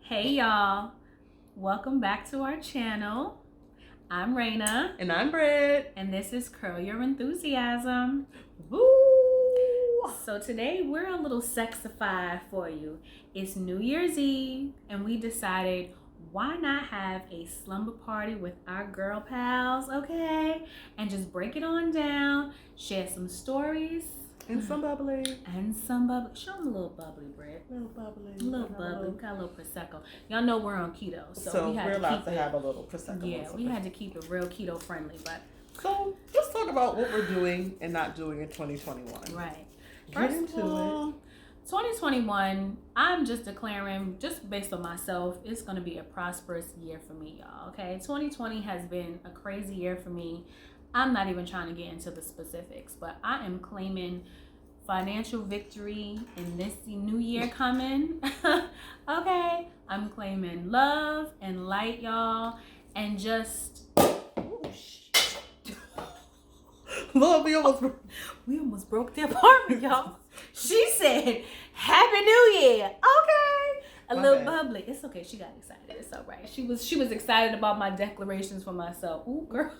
Hey y'all, welcome back to our channel. I'm Rayna. And I'm Britt. And this is Curl Your Enthusiasm. Woo! So today we're a little sexified for you. It's New Year's Eve and we decided why not have a slumber party with our girl pals, okay? And just break it on down, share some stories. And some bubbly. Show them a little bubbly, Britt. A little bubbly. A little bubbly. We got a little Prosecco. Y'all know we're on keto, so we're allowed to have a little Prosecco. Yeah, we had to keep it real keto friendly, but. So let's talk about what we're doing and not doing in 2021. Right. Get into it. 2021, I'm just declaring, just based on myself, it's going to be a prosperous year for me, y'all, okay? 2020 has been a crazy year for me. I'm not even trying to get into the specifics, but I am claiming financial victory in this new year coming. Okay, I'm claiming love and light, y'all, and just Lord, we almost broke the apartment, y'all. She said, "Happy New Year." Okay, a little bubbly. It's okay. She got excited. It's all right. She was excited about my declarations for myself. Ooh, girl.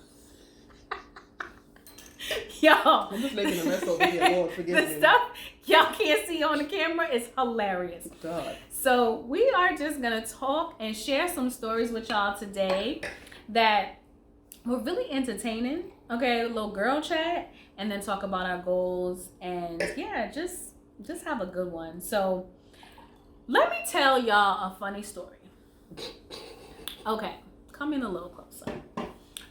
Y'all, I'm just making a mess over here. Lord, forgive me. The stuff y'all can't see on the camera is hilarious. God. So we are just gonna talk and share some stories with y'all today that were really entertaining. Okay, a little girl chat, and then talk about our goals, and yeah, just have a good one. So let me tell y'all a funny story. Okay, come in a little closer.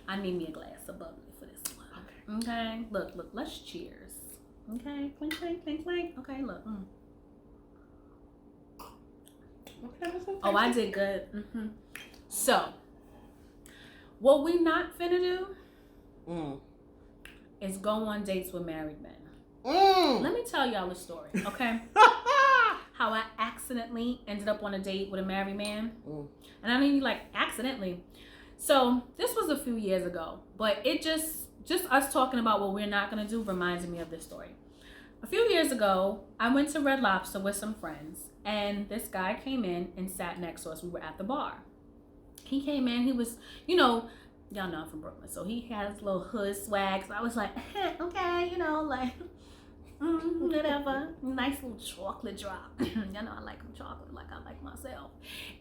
I need me a glass of bubbly for this one. Okay, look, let's cheers. Okay, clink, clink, clink, clink. Okay, look. Okay, oh, I did good. So, what we not finna do is go on dates with married men. Let me tell y'all a story, okay? How I accidentally ended up on a date with a married man. And I mean, like, accidentally. So, this was a few years ago, but it just us talking about what we're not gonna do reminds me of this story. A few years ago, I went to Red Lobster with some friends, and this guy came in and sat next to us. We were at the bar. He came in, he was, y'all know I'm from Brooklyn, so he had his little hood swag. So I was like, okay, like, whatever. Nice little chocolate drop. I like chocolate like I like myself.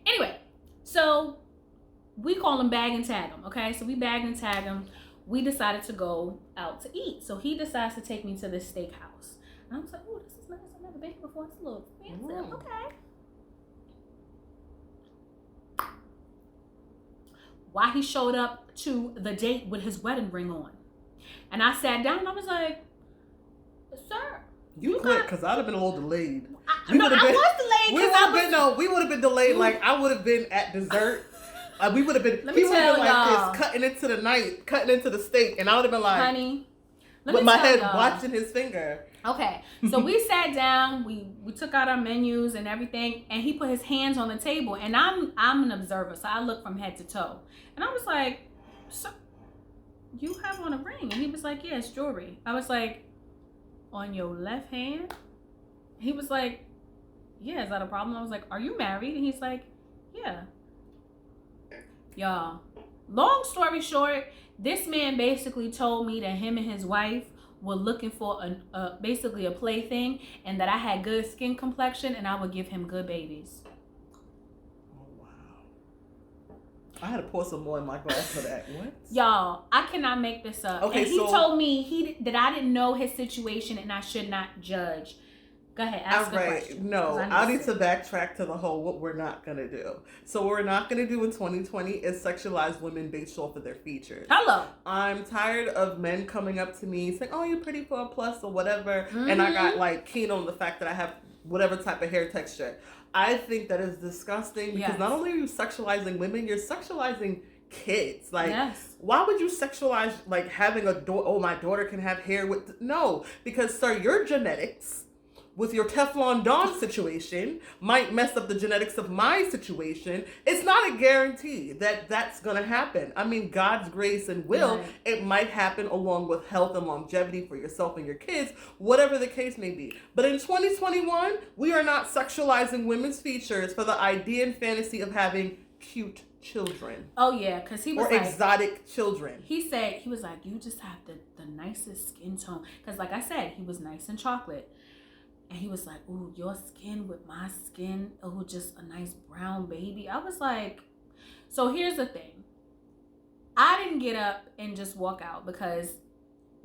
Anyway, so we call him bag and tag him, okay? So we bag and tag him. We decided to go out to eat. So he decides to take me to this steakhouse. And I was like, oh, this is nice. I've never been here before. It's a little fancy. Okay. Why he showed up to the date with his wedding ring on. And I sat down and I was like, sir. You quit, because I'd have been a little delayed. I was delayed. We would have been delayed. Like, I would have been at dessert. We would have been, he would have been like this, cutting into the steak. And I would have been like, honey, with my head watching his finger. Okay, so we sat down, we took out our menus and everything, and he put his hands on the table, and I'm an observer, so I look from head to toe. And I was like, so you have on a ring? And he was like, yeah, it's jewelry. I was like, on your left hand? He was like, yeah, is that a problem? I was like, are you married? And he's like, yeah. Y'all, long story short, this man basically told me that him and his wife were looking for basically a plaything, and that I had good skin complexion and I would give him good babies. Oh, wow. I had to pour some more in my glass for that. What? Y'all, I cannot make this up. Okay, and he told me that I didn't know his situation and I should not judge. Go ahead, ask the question. No, I need to backtrack to the whole what we're not going to do. So what we're not going to do in 2020 is sexualize women based off of their features. Hello. I'm tired of men coming up to me saying, oh, you're pretty for a plus or whatever. And I got like keen on the fact that I have whatever type of hair texture. I think that is disgusting because not only are you sexualizing women, you're sexualizing kids. Like, why would you sexualize like having a daughter? Oh, my daughter can have hair with... No, because sir, your genetics with your Teflon Don situation might mess up the genetics of my situation. It's not a guarantee that that's going to happen. I mean, God's grace and will, right. It might happen along with health and longevity for yourself and your kids, whatever the case may be. But in 2021, we are not sexualizing women's features for the idea and fantasy of having cute children. Oh yeah, because he was or like, exotic children. He said, he was like, you just have the nicest skin tone. Because like I said, he was nice and chocolate. And he was like, ooh, your skin with my skin. Oh, just a nice brown baby. I was like, so here's the thing. I didn't get up and just walk out because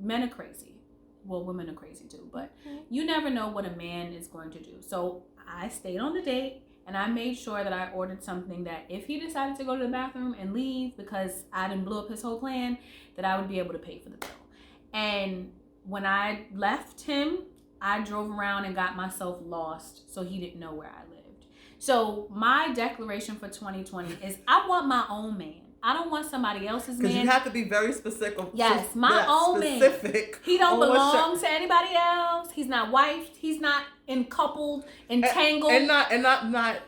men are crazy. Well, women are crazy too. But you never know what a man is going to do. So I stayed on the date. And I made sure that I ordered something that if he decided to go to the bathroom and leave because I didn't blow up his whole plan, that I would be able to pay for the bill. And when I left him, I drove around and got myself lost so he didn't know where I lived. So my declaration for 2020 is I want my own man. I don't want somebody else's man. Because you have to be very specific. Yes, my own man. He don't belong to anybody else. He's not wifed. He's not coupled, entangled. And not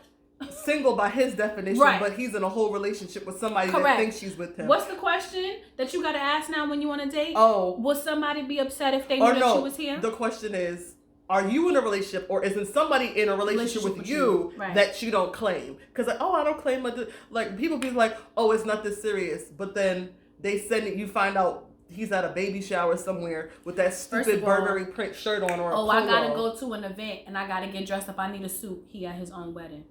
single by his definition, right. But he's in a whole relationship with somebody that thinks she's with him. What's the question that you got to ask now when you on a date? Oh. Will somebody be upset if they knew that you was here? The question is, are you in a relationship or isn't somebody in a relationship with you right. that you don't claim? Because like, I don't claim like people be like, oh, it's not this serious. But then they send it, you find out he's at a baby shower somewhere with that stupid Burberry print shirt on or a polo. I gotta go to an event and I gotta get dressed up. I need a suit. He at his own wedding.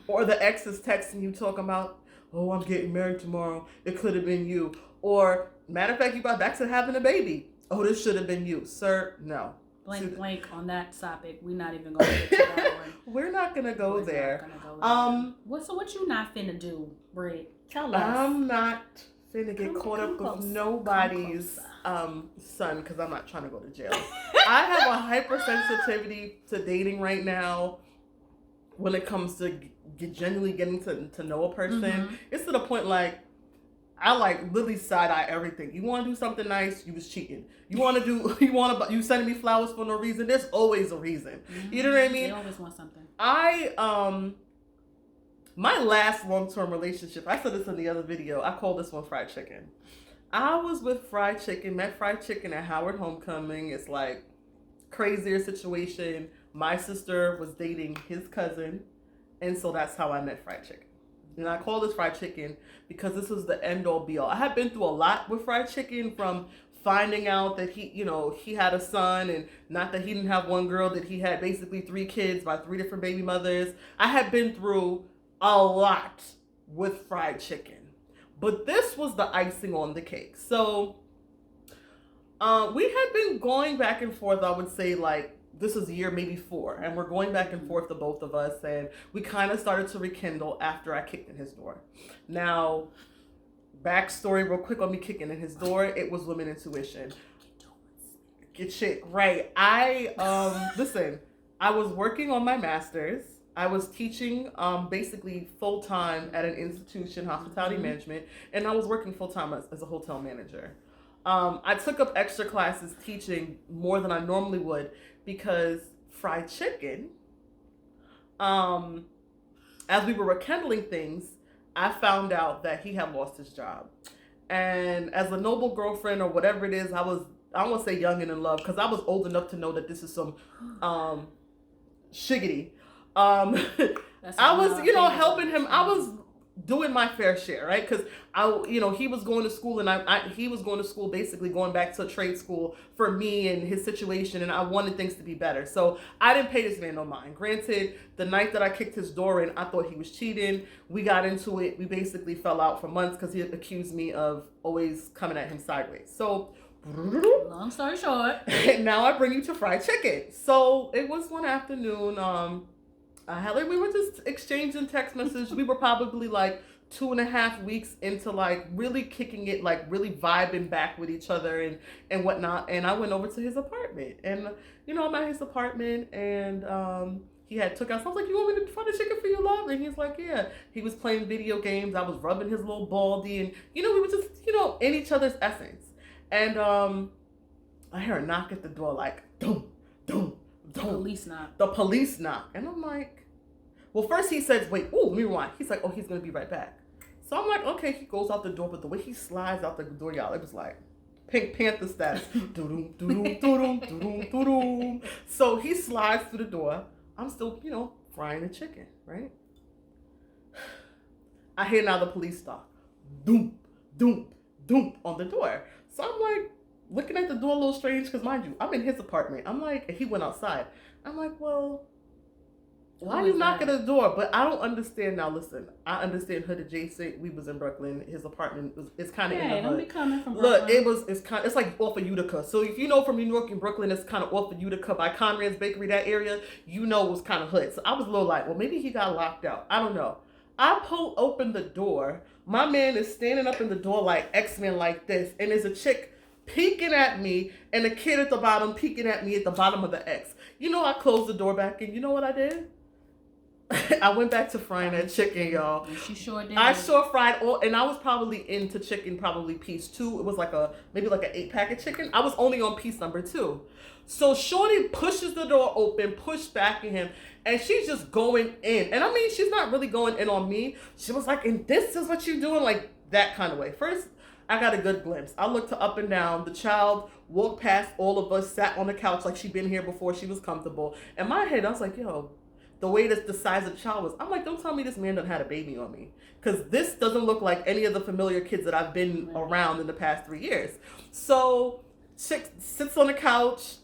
Or the ex is texting you talking about, oh, I'm getting married tomorrow. It could have been you. Or matter of fact, you got back to having a baby. Oh, this should have been you. Sir, no. Blank on that topic. We're not even going to get to that one. We're not going to go there. What you not finna do, Britt? Tell us. I'm not finna get caught up with nobody's son because I'm not trying to go to jail. I have a hypersensitivity to dating right now when it comes to genuinely getting to know a person. Mm-hmm. It's to the point like, I like literally side eye everything. You want to do something nice, you was cheating. You sending me flowers for no reason. There's always a reason. Mm-hmm. You know what I mean? They always want something. My last long-term relationship, I said this in the other video, I call this one fried chicken. I was with fried chicken, met fried chicken at Howard Homecoming. It's like crazier situation. My sister was dating his cousin, and so that's how I met fried chicken. And I call this fried chicken because this was the end all be all. I had been through a lot with fried chicken, from finding out that he had a son, and not that he didn't have one girl, that he had basically 3 kids by 3 different baby mothers. I had been through a lot with fried chicken. But this was the icing on the cake. So we had been going back and forth, I would say like, this is year maybe 4, and we're going back and forth, the both of us, and we kind of started to rekindle after I kicked in his door. Now, backstory real quick on me kicking in his door, it was women intuition. Get shit right. Listen, I was working on my master's. I was teaching basically full-time at an institution, hospitality management, and I was working full-time as a hotel manager. I took up extra classes teaching more than I normally would because fried chicken, as we were rekindling things, I found out that he had lost his job. And as a noble girlfriend or whatever it is, I won't say young and in love because I was old enough to know that this is some shiggity. I was, helping him. I was doing my fair share, right? Because he was going to school, and he was going to school, basically going back to trade school for me and his situation, and I wanted things to be better. So I didn't pay this man no mind. Granted, the night that I kicked his door in, I thought he was cheating. We got into it. We basically fell out for months because he accused me of always coming at him sideways. So long story short, now I bring you to fried chicken. So it was one afternoon. We were just exchanging text messages. We were probably like 2.5 weeks into like really kicking it, like really vibing back with each other and whatnot. And I went over to his apartment, and I'm at his apartment, and he had took out. So I was like, "You want me to fry the chicken for you, love?" And he's like, "Yeah." He was playing video games. I was rubbing his little baldy, and we were just in each other's essence. And I heard a knock at the door, like boom, The police knock. The police knock. And I'm like, well, first he says, wait, let me rewind. He's like, oh, he's going to be right back. So I'm like, okay, he goes out the door, but the way he slides out the door, y'all, it was like Pink Panther status. Doo-doom, doo-doom, doo-doom, doo-doom, doo-doom. So he slides through the door. I'm still, frying the chicken, right? I hear now the police stop. Doom, doom, doom on the door. So I'm like, looking at the door a little strange, because mind you, I'm in his apartment. I'm like, and he went outside. I'm like, well, why are you knocking at the door? But I don't understand now. Listen, I understand hood adjacent. We was in Brooklyn. His apartment is kind of in the hood. Don't be coming from Brooklyn. Look, it's like off of Utica. So if you know from New York and Brooklyn, it's kind of off of Utica by Conrad's Bakery, that area, it was kind of hood. So I was a little like, well, maybe he got locked out. I don't know. I pull open the door. My man is standing up in the door like X-Men like this, and there's a chick peeking at me and a kid at the bottom peeking at me at the bottom of the X. I closed the door back, and you know what I did? I went back to frying that chicken, y'all. She sure did. I sure fried all, and I was probably into chicken, probably piece 2. It was maybe an 8-pack of chicken. I was only on piece number 2. So Shorty pushes the door open, pushed back at him, and she's just going in. And I mean, she's not really going in on me. She was like, and this is what you're doing, like that kind of way. First, I got a good glimpse. I looked her up and down. The child walked past all of us, sat on the couch like she'd been here before. She was comfortable. In my head, I was like, yo, the way that the size of the child was, I'm like, don't tell me this man done had a baby on me. Because this doesn't look like any of the familiar kids that I've been around in the past 3 years. So, chick sits on the couch.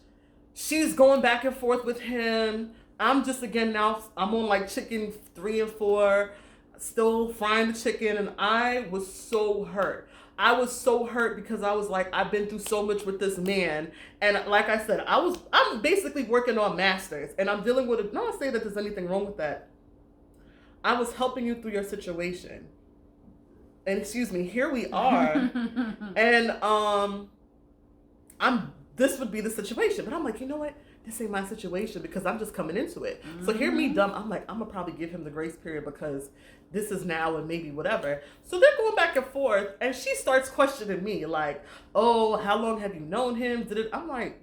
She's going back and forth with him. I'm just, again, now, I'm on like chicken 3 and 4, still frying the chicken. And I was so hurt. I was so hurt because I was like, I've been through so much with this man. And like I said, I'm basically working on masters, and I'm dealing with it. Not to say that there's anything wrong with that. I was helping you through your situation. And excuse me, here we are. And this would be the situation. But I'm like, you know what? This ain't my situation because I'm just coming into it. Mm-hmm. So hear me dumb. I'm like, I'm going to probably give him the grace period because this is now and maybe whatever. So they're going back and forth, and she starts questioning me like, oh, how long have you known him? I'm like,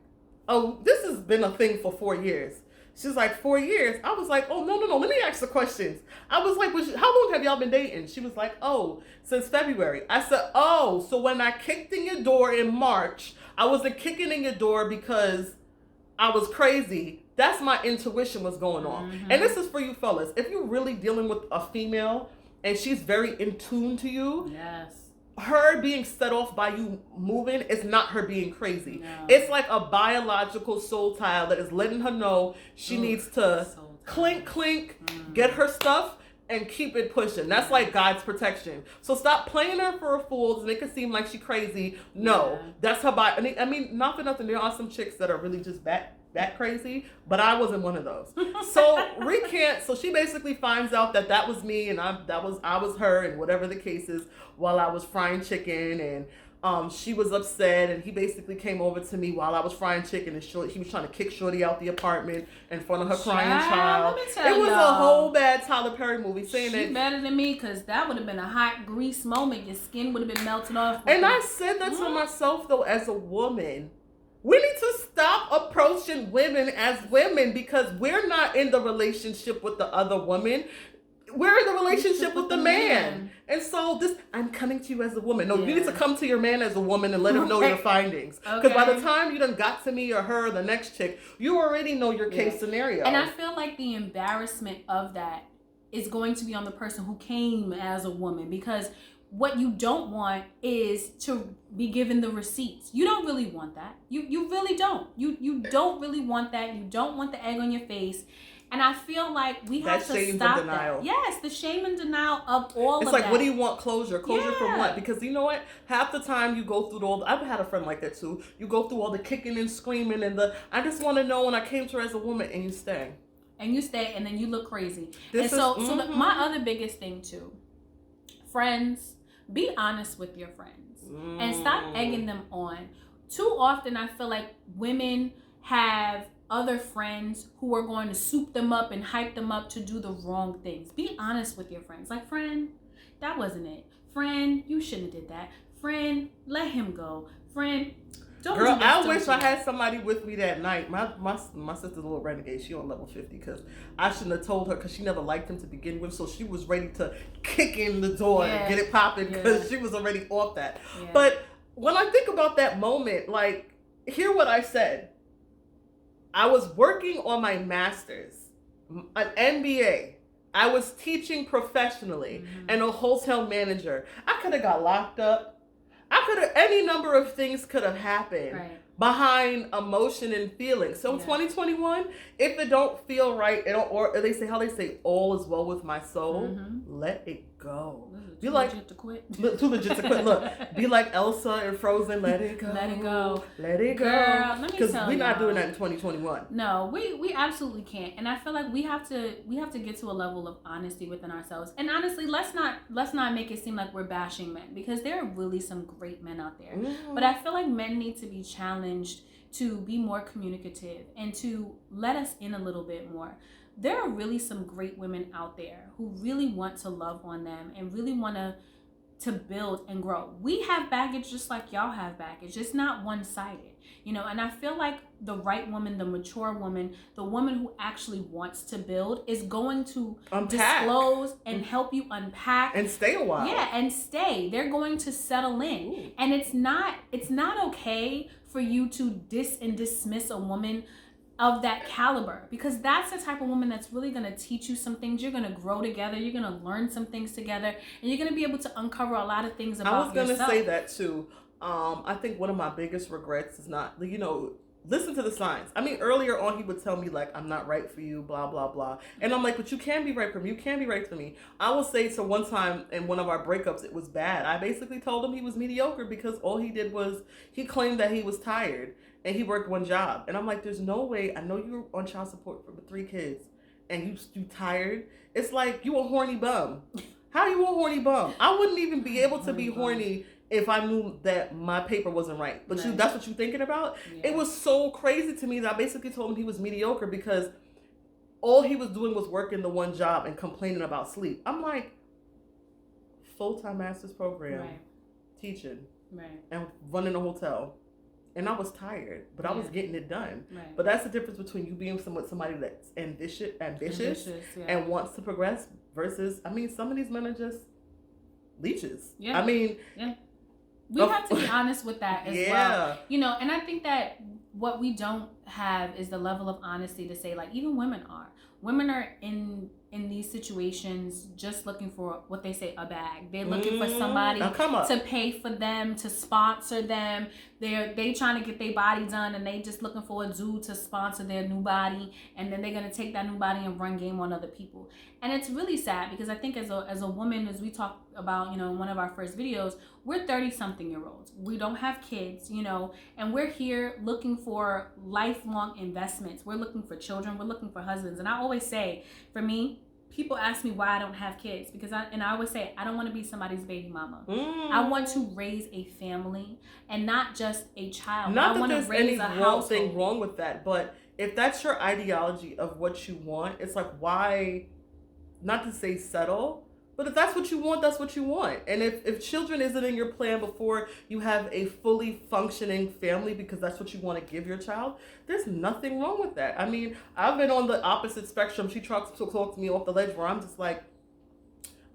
oh, this has been a thing for 4 years. She's like, 4 years? I was like, oh, no. Let me ask the questions. I was like, how long have y'all been dating? She was like, oh, since February. I said, oh, so when I kicked in your door in March, I wasn't kicking in your door because I was crazy. That's my intuition was going on. Mm-hmm. And this is for you fellas. If you're really dealing with a female and she's very in tune to you, yes, her being set off by you moving is not her being crazy. No. It's like a biological soul tie that is letting her know she needs to clink, get her stuff and keep it pushing. That's like God's protection. So stop playing her for a fool to make it seem like she's crazy. No, that's her body. I mean, not for nothing. There are some chicks that are really just that crazy, but I wasn't one of those. So recant. So she basically finds out that was me, and I was her, and whatever the case is, while I was frying chicken, and she was upset, and he basically came over to me while I was frying chicken, and he was trying to kick Shorty out the apartment in front of her crying child. It was a whole bad Tyler Perry movie. Saying she better than me, because that would have been a hot grease moment. Your skin would have been melting off. And I said that to myself though, as a woman. We need to stop approaching women as women because we're not in the relationship with the other woman. We're in the relationship with the man. And so I'm coming to you as a woman. No, you need to come to your man as a woman and let him know your findings. Because by the time you done got to me or her or the next chick, you already know your case scenario. And I feel like the embarrassment of that is going to be on the person who came as a woman, because what you don't want is to be given the receipts. You don't really want that. You really don't. You don't really want that. You don't want the egg on your face. And I feel like we have to stop that. Yes, the shame and denial of all of that. It's like, what do you want? Closure from what? Because you know what? Half the time you go through I've had a friend like that too. You go through all the kicking and screaming and I just want to know when I came to her as a woman, and you stay. And then you look crazy. My other biggest thing too, friends, be honest with your friends and stop egging them on. Too often I feel like women have other friends who are going to soup them up and hype them up to do the wrong things. Be honest with your friends. Like, friend, that wasn't it. Friend, you shouldn't have did that. Friend, let him go. Friend, Girl, I wish I had somebody with me that night. My sister's a little renegade. She on level 50 because I shouldn't have told her because she never liked him to begin with. So she was ready to kick in the door and get it popping because she was already off that. Yeah. But when I think about that moment, like, hear what I said. I was working on my master's, an MBA. I was teaching professionally and a hotel manager. I could have got locked up. Any number of things could have happened behind emotion and feeling. So in 2021, if it don't feel right, or they say all is well with my soul, let it go. Be like, legit to quit. Too legit to quit. Look, be like Elsa in Frozen. Let it go. Let it go. Let it go. Girl, let me tell you. Because we're not doing that in 2021. No, we absolutely can't. And I feel like we have to get to a level of honesty within ourselves. And honestly, let's not make it seem like we're bashing men, because there are really some great men out there. But I feel like men need to be challenged to be more communicative and to let us in a little bit more. There are really some great women out there who really want to love on them and really want to build and grow. We have baggage just like y'all have baggage. It's not one-sided, you know. And I feel like the right woman, the mature woman, the woman who actually wants to build is going to disclose and help you unpack and stay a while. Yeah, and stay. They're going to settle in. Ooh. And it's not okay for you to dismiss a woman of that caliber, because that's the type of woman that's really going to teach you some things. You're going to grow together. You're going to learn some things together, and you're going to be able to uncover a lot of things about yourself. I was going to say that too. I think one of my biggest regrets is not, listen to the signs. I mean, earlier on, he would tell me, like, I'm not right for you, blah, blah, blah. And I'm like, but you can be right for me. You can be right for me. I will say, so one time in one of our breakups, it was bad. I basically told him he was mediocre because all he did was he claimed that he was tired and he worked one job. And I'm like, there's no way. I know you were on child support for 3 kids and you tired. It's like you a horny bum. How you a horny bum? I wouldn't even be able to be horny if I knew that my paper wasn't right. But that's what you're thinking about? Yeah. It was so crazy to me that I basically told him he was mediocre because all he was doing was working the one job and complaining about sleep. I'm like, full-time master's program, teaching, and running a hotel. And I was tired, but I was getting it done. Right. But that's the difference between you being with somebody that's ambitious and wants to progress versus, I mean, some of these men are just leeches. Yeah. I mean... Yeah. We have to be honest with that as well. You know, and I think that what we don't have is the level of honesty to say, like, even women are. Women are in these situations just looking for what they say, a bag. They're looking for somebody to pay for them, to sponsor them. They trying to get their body done, and they just looking for a dude to sponsor their new body, and then they're gonna take that new body and run game on other people. And it's really sad because I think as a woman, as we talked about, you know, in one of our first videos, we're 30-something-year-olds. We don't have kids, you know, and we're here looking for lifelong investments. We're looking for children. We're looking for husbands. And I always say, for me, people ask me why I don't have kids because I always say I don't want to be somebody's baby mama. I want to raise a family and not just a child. Not I want that to raise a household. Thing wrong with that, but if that's your ideology of what you want, it's like, why? Not to say settle, but if that's what you want, that's what you want. And if children isn't in your plan before you have a fully functioning family because that's what you want to give your child, there's nothing wrong with that. I mean, I've been on the opposite spectrum. She tries to talk to me off the ledge where I'm just like,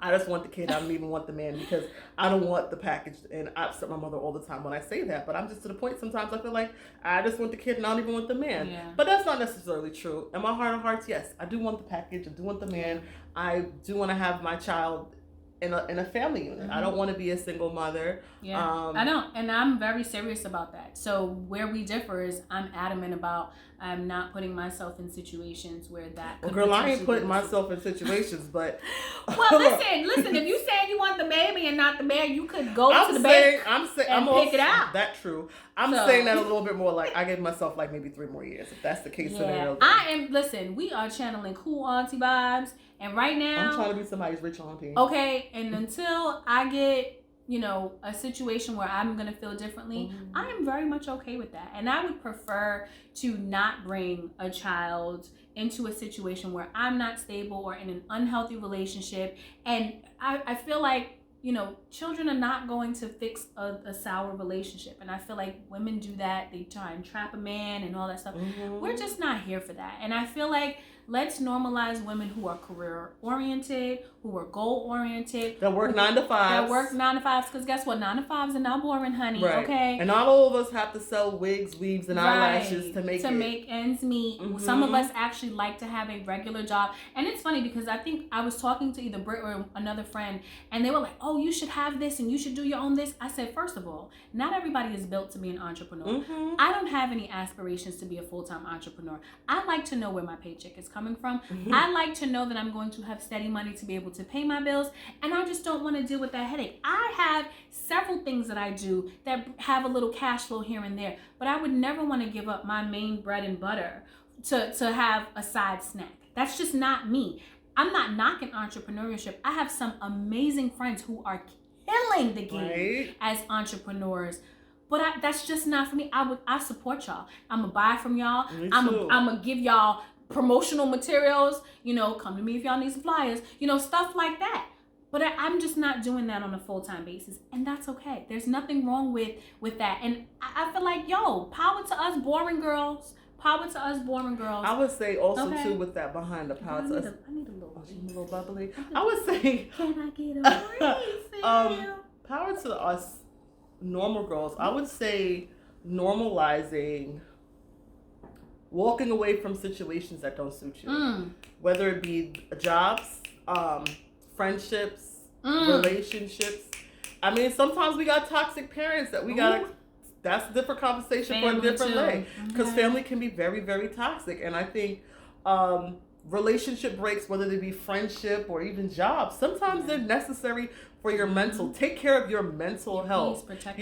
I just want the kid. I don't even want the man because I don't want the package. And I upset my mother all the time when I say that. But I'm just to the point sometimes I feel like I just want the kid and I don't even want the man. Yeah. But that's not necessarily true. In my heart of hearts, yes, I do want the package. I do want the man. I do want to have my child in a family unit. I don't want to be a single mother. Yeah, I don't. And I'm very serious about that. So where we differ is I'm adamant about I'm not putting myself in situations where that could girl, I ain't putting myself in situations, but... Well, listen, if you say you want the baby and not the man, you could go to the baby and pick it out. That's true. I'm saying that a little bit more like I gave myself like maybe 3 more years, if that's the case scenario. Listen, we are channeling cool auntie vibes, and right now... I'm trying to be somebody's rich auntie. Okay, and until I get... you know, a situation where I'm going to feel differently, I am very much okay with that. And I would prefer to not bring a child into a situation where I'm not stable or in an unhealthy relationship. And I feel like children are not going to fix a sour relationship. And I feel like women do that. They try and trap a man and all that stuff. Mm-hmm. We're just not here for that. And I feel like let's normalize women who are career oriented, who are goal oriented. That work 9 to 5s. That work 9 to 5s. Because guess what? 9 to 5s are not boring, honey. Right. Okay. And not all of us have to sell wigs, weaves, and eyelashes to make ends meet. Mm-hmm. Some of us actually like to have a regular job. And it's funny because I think I was talking to either Britt or another friend, and they were like, "Oh, you should have this and you should do your own this." I said, first of all, not everybody is built to be an entrepreneur. Mm-hmm. I don't have any aspirations to be a full-time entrepreneur. I like to know where my paycheck is coming from. Mm-hmm. I like to know that I'm going to have steady money to be able to pay my bills, and I just don't want to deal with that headache. I have several things that I do that have a little cash flow here and there, but I would never want to give up my main bread and butter to have a side snack. That's just not me. I'm not knocking entrepreneurship. I have some amazing friends who are killing the game as entrepreneurs. But that's just not for me. I support y'all. I'm going to buy from y'all. I'm going to give y'all promotional materials. Come to me if y'all need some flyers. Stuff like that. But I'm just not doing that on a full-time basis. And that's okay. There's nothing wrong with that. And I feel like, power to us boring girls. Power to us boring girls. I would say also, too, with that behind the power to us. I need a little bubbly. I would say... Can I get a refill? Power to us normal girls. I would say normalizing walking away from situations that don't suit you. Whether it be jobs, friendships, relationships. I mean, sometimes we got toxic parents that we gotta... That's a different conversation for a different day. Because family can be very, very toxic. And I think relationship breaks, whether they be friendship or even jobs, sometimes they're necessary for your mental. Take care of your mental health. Protect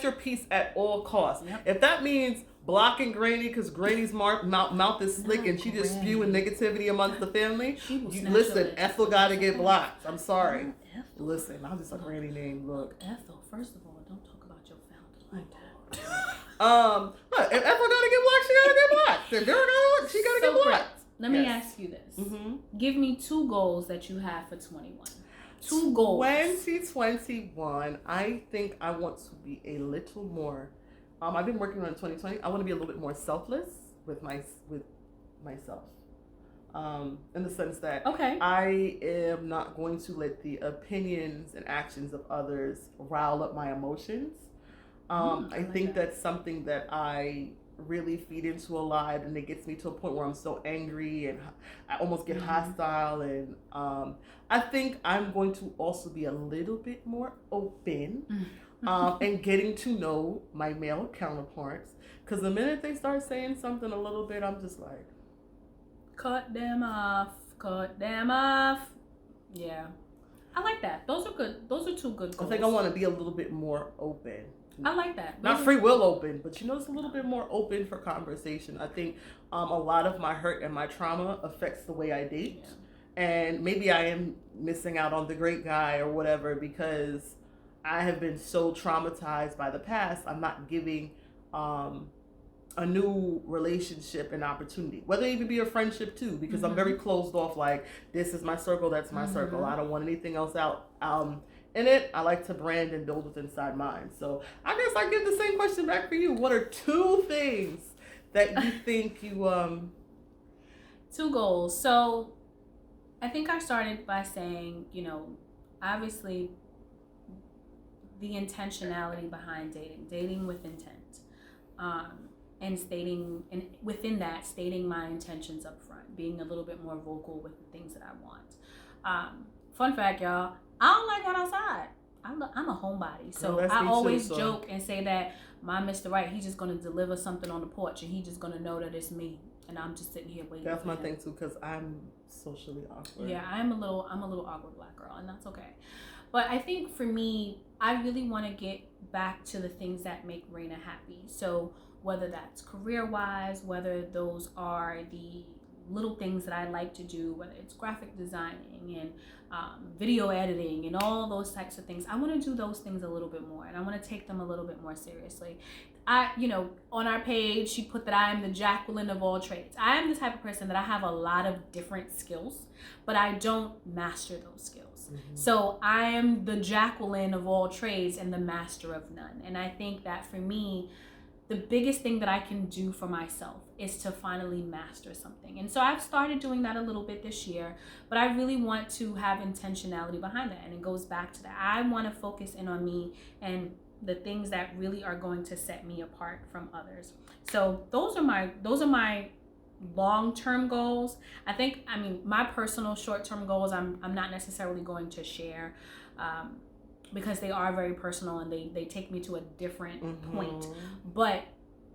your peace at all costs. Yep. If that means blocking Granny because Granny's mouth is slick and she just spewing negativity amongst the family, listen, Ethel gotta get blocked. I'm sorry. Listen, I'm just a Granny name. Look, Ethel, first of all, don't talk about your founder like that. Look, if Ethel gotta get blocked, she gotta get blocked. If girl she gotta get blocked. Let me ask you this. Mm-hmm. Give me 2 goals that you have for 21. 2 goals. 2021, I think I want to be a little more, I've been working on 2020. I want to be a little bit more selfless with myself. In the sense that I am not going to let the opinions and actions of others rile up my emotions. I think that's something that I really feed into a lot, and it gets me to a point where I'm so angry and I almost get hostile. And I think I'm going to also be a little bit more open and getting to know my male counterparts, because the minute they start saying something a little bit, I'm just like, cut them off. Yeah, I like that. Those are good. Those are 2 good goals. I think I want to be a little bit more open. I like that. Not free will open, but it's a little bit more open for conversation. I think a lot of my hurt and my trauma affects the way I date. Yeah. And maybe I am missing out on the great guy or whatever because I have been so traumatized by the past. I'm not giving a new relationship an opportunity, whether it even be a friendship too, because I'm very closed off. Like, this is my circle, that's my circle. I don't want anything else out. In it, I like to brand and build what's inside mine. So I guess I give the same question back for you. What are 2 things that you think you 2 goals. So I think I started by saying, obviously the intentionality behind dating with intent, and within that stating my intentions up front, being a little bit more vocal with the things that I want. Fun fact, y'all. I don't like going outside. I'm a homebody. So I always joke and say that my Mr. Right, he's just going to deliver something on the porch and he's just going to know that it's me. And I'm just sitting here waiting. That's my thing too, because I'm socially awkward. Yeah, I'm a little awkward black girl, and that's okay. But I think for me, I really want to get back to the things that make Rayna happy. So whether that's career-wise, whether those are the little things that I like to do, whether it's graphic designing and video editing and all those types of things. I want to do those things a little bit more, and I want to take them a little bit more seriously. On our page, she put that I am the Jacqueline of all trades. I am the type of person that I have a lot of different skills, but I don't master those skills. So I am the Jacqueline of all trades and the master of none. And I think that for me, the biggest thing that I can do for myself is to finally master something. And so I've started doing that a little bit this year, but I really want to have intentionality behind that. And it goes back to that. I want to focus in on me and the things that really are going to set me apart from others. So those are my long-term goals. I mean, my personal short-term goals, I'm not necessarily going to share, because they are very personal and they take me to a different point. But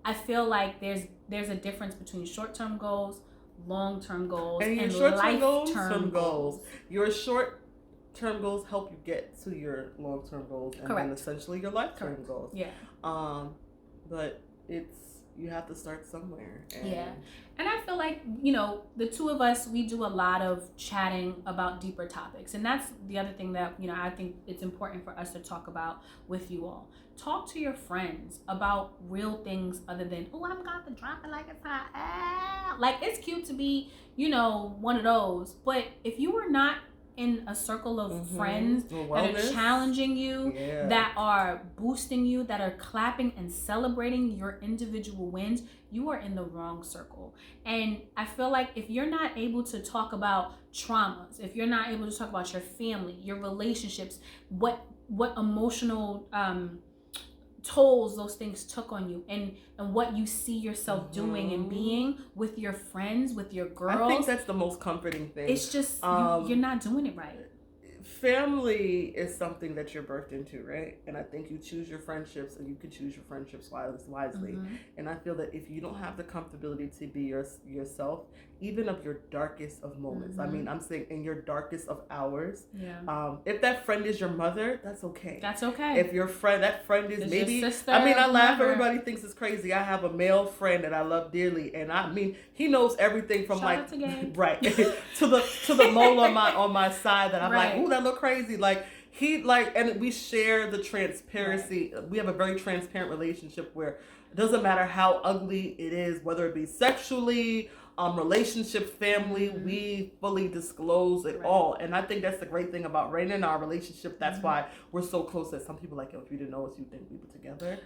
I feel like there's a difference between short-term goals, long-term goals, and lifetime goals. Your short-term goals help you get to your long-term goals, and then essentially your lifetime goals. Yeah. But you have to start somewhere. And I feel like, the two of us, we do a lot of chatting about deeper topics. And that's the other thing that, I think it's important for us to talk about with you all. Talk to your friends about real things other than, I'm got to drop it like it's hot. Like, it's cute to be, one of those. But if you are not in a circle of friends that are challenging you, that are boosting you, that are clapping and celebrating your individual wins, you are in the wrong circle. And I feel like if you're not able to talk about traumas, if you're not able to talk about your family, your relationships, what emotional tolls those things took on you, and what you see yourself doing and being with your friends, with your girls. I think that's the most comforting thing. It's just you're not doing it right. Family is something that you're birthed into, right? And I think you choose your friendships, and you can choose your friendships wisely. And I feel that if you don't have the comfortability to be yourself, even of your darkest of moments, I mean, I'm saying in your darkest of hours, if that friend is your mother, that's okay. That's okay. If that friend is maybe your sister, I laugh, everybody thinks it's crazy. I have a male friend that I love dearly, and I mean, he knows everything from right to the mole on my side that I'm like, ooh, that look crazy. Like, and we share the transparency. We have a very transparent relationship where it doesn't matter how ugly it is, whether it be sexually, relationship, family, we fully disclose it all. And I think that's the great thing about Rayna and our relationship. That's why we're so close that some people are like, if you didn't know us, you'd think we were together.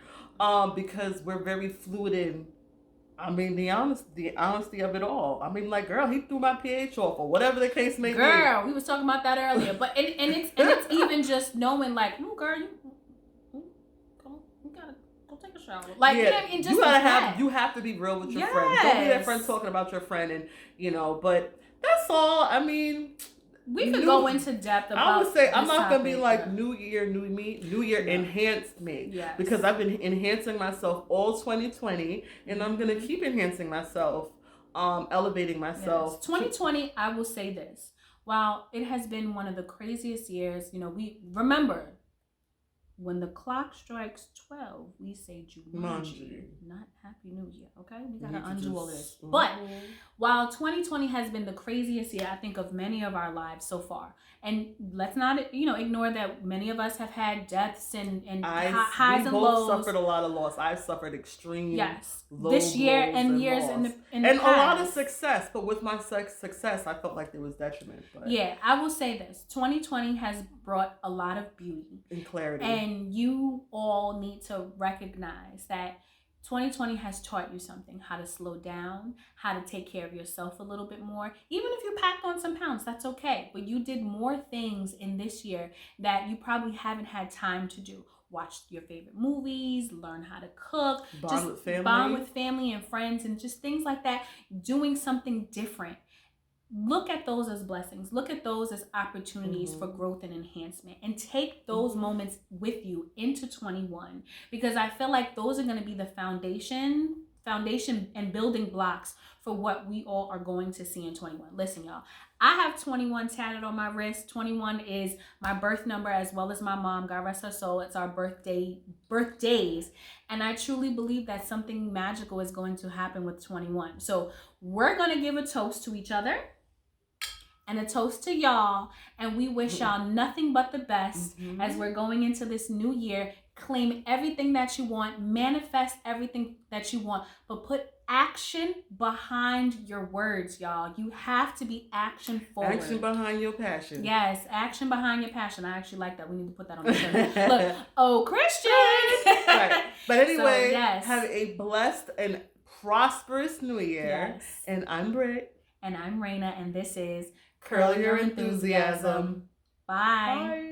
Because we're very fluid in, the honesty of it all. Like, girl, he threw my pH off, or whatever the case may be. Girl, we was talking about that earlier. But and it's even just knowing, like, girl, you gotta go take a shower. Like, you have to be real with your friend. Don't be that friend talking about your friend, and but that's all. We could go into depth about. I would say I'm not gonna be like New Year, new me. New Year enhanced me, because I've been enhancing myself all 2020, and I'm gonna keep enhancing myself, elevating myself. 2020, I will say this: while it has been one of the craziest years, we remember when the clock strikes 12, we say Jumanji, not Happy New Year. Okay, we gotta undo all this. But while 2020 has been the craziest year, I think, of many of our lives so far, and let's not ignore that many of us have had deaths and highs and lows. We both suffered a lot of loss. I suffered extreme this year and years in the and past. A lot of success. But with my success, I felt like there was detriment. But I will say this: 2020 has brought a lot of beauty and clarity, and you all need to recognize that 2020 has taught you something: how to slow down, how to take care of yourself a little bit more. Even if you packed on some pounds, that's okay. But you did more things in this year that you probably haven't had time to do. Watch your favorite movies, learn how to cook, bond with family and friends, and just things like that. Doing something different. Look at those as blessings. Look at those as opportunities for growth and enhancement, and take those moments with you into 21, because I feel like those are going to be the foundation and building blocks for what we all are going to see in 21. Listen, y'all, I have 21 tatted on my wrist. 21 is my birth number, as well as my mom, God rest her soul. It's our birthdays. And I truly believe that something magical is going to happen with 21. So we're going to give a toast to each other and a toast to y'all, and we wish y'all nothing but the best as we're going into this new year. claim everything that you want, manifest everything that you want, but put action behind your words, y'all. You have to be action forward. Action behind your passion. Yes, action behind your passion. I actually like that. We need to put that on the shirt. Look, oh, Christian. Right. But anyway, so, yes. Have a blessed and prosperous New Year. Yes. And I'm Britt. And I'm Rayna, and this is Curl Your Enthusiasm. Bye. Bye.